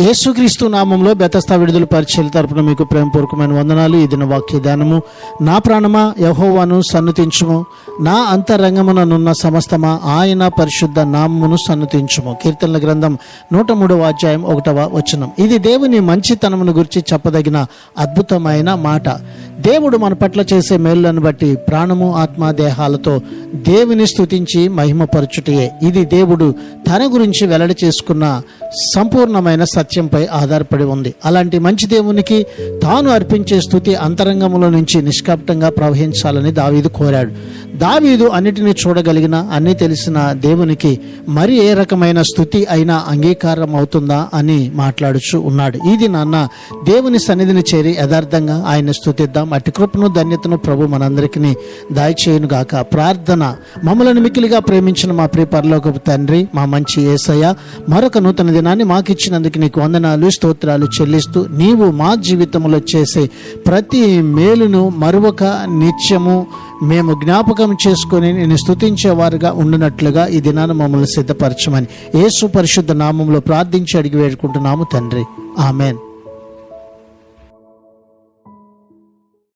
యేసుక్రీస్తు నామంలో బెతస్తా విడుదల పరిచర్య తరపున మీకు ప్రేమపూర్వకమైన వందనాలు. ఈ దిన వాక్య ధ్యానము. నా ప్రాణమా యెహోవాను సన్నుతించుము, నా అంతరంగముననున్న సమస్తమా ఆయన పరిశుద్ధ నామమును సన్నుతించుము. కీర్తనల గ్రంథం 103వ అధ్యాయం 1వ వచనం. ఇది దేవుని మంచితనమును గురించి చెప్పదగిన అద్భుతమైన మాట. దేవుడు మన పట్ల చేసే మేలులను బట్టి ప్రాణము ఆత్మ దేహాలతో దేవుని స్తుతించి మహిమపరచుటయే. ఇది దేవుడు తన గురించి వెల్లడి చేసుకున్న సంపూర్ణమైన సత్యంపై ఆధారపడి ఉంది. అలాంటి మంచి దేవునికి తాను అర్పించే స్తుతి అంతరంగంలో నుంచి నిష్కపటంగా ప్రవహించాలని దావీదు కోరాడు. దావీదు అన్నిటినీ చూడగలిగిన, అన్ని తెలిసిన దేవునికి మరి ఏ రకమైన స్తుతి అయినా అంగీకారం అవుతుందా అని మాట్లాడుచూ ఉన్నాడు. ఇది నాన్న దేవుని సన్నిధిని చేరి యథార్థంగా ఆయన స్తుతిద్దాం. అటు కృపను ధన్యతను ప్రభు మనందరికీ దయచేయును గాక. ప్రార్థన. మమ్మలను మిక్కిలిగా ప్రేమించిన మా ప్రియ పరలోకపు తండ్రి, మా మంచి యేసయ్య, మరొక నూతన దినాన్ని మాకు ఇచ్చినందుకు నీకు వందనాలు స్తోత్రాలు చెల్లిస్తూ, నీవు మా జీవితంలో చేసే ప్రతి మేలును మరొక నిత్యము మేము జ్ఞాపకం చేసుకొని నేను స్తుతించేవారుగా ఉండినట్లుగా ఈ దినాన్ని మమ్మల్ని సిద్ధపరచమని యేసు పరిశుద్ధ నామంలో ప్రార్థించి అడిగి వేడుకుంటున్నాము తండ్రి. ఆమెన్.